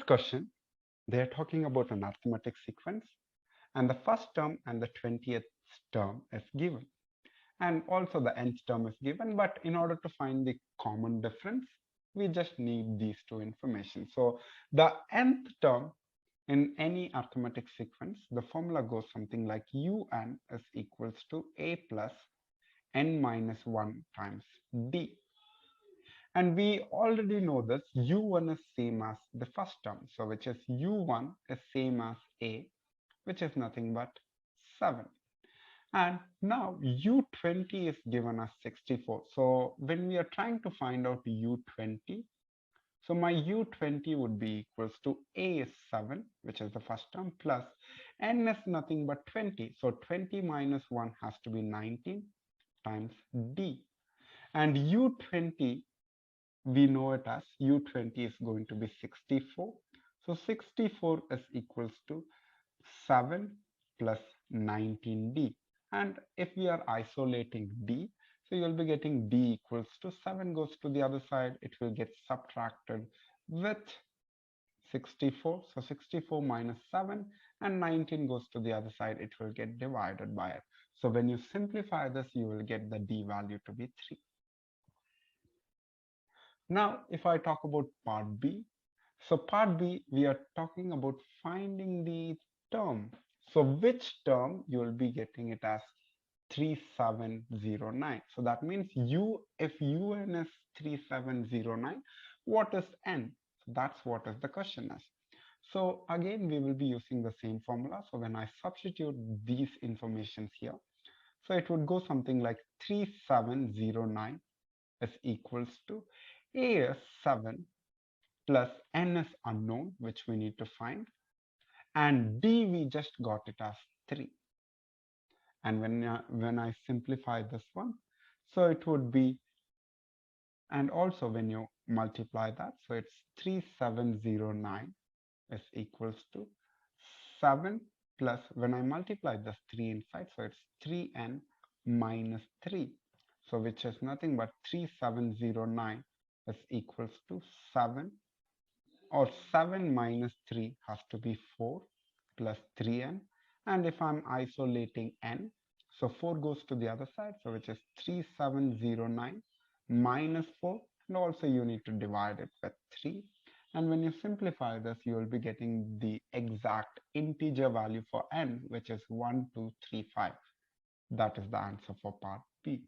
question, they are talking about an arithmetic sequence, and the first term and the 20th term is given, and also the nth term is given. But in order to find the common difference, we just need these two information. So the nth term in any arithmetic sequence, the formula goes something like un is equals to a plus n minus 1 times d. And we already know this u1 is same as the first term, so which is u1 is same as a, which is nothing but 7. And now u20 is given as 64. So when we are trying to find out u20, so my u20 would be equals to a is 7, which is the first term, plus n is nothing but 20. So 20 minus 1 has to be 19 times d. And u20, we know it as u20 is going to be 64. So 64 is equals to 7 plus 19d. And if we are isolating d, so you'll be getting d equals to 7 goes to the other side, it will get subtracted with 64. So 64 minus 7 and 19 goes to the other side, it will get divided by it. So when you simplify this, you will get the d value to be 3. Now, if I talk about part B, so part B, we are talking about finding the term. So which term you will be getting it as 3709. So that means if un is 3709, what is n? So that's what is the question is. So again, we will be using the same formula. So when I substitute these informations here, so it would go something like 3709 is equals to a is 7 plus n is unknown, which we need to find, and d we just got it as 3. And when I simplify this one, so it would be, and also when you multiply that, so it's 3709 is equals to 7 plus, when I multiply this 3 inside, so it's 3n minus 3. So which is nothing but 3709 is equals to 7, or 7 minus 3 has to be 4 plus 3n. And if I'm isolating n, so 4 goes to the other side, so which is 3709 minus 4, and also you need to divide it with 3. And when you simplify this, you will be getting the exact integer value for n, which is 1235. That is the answer for part B.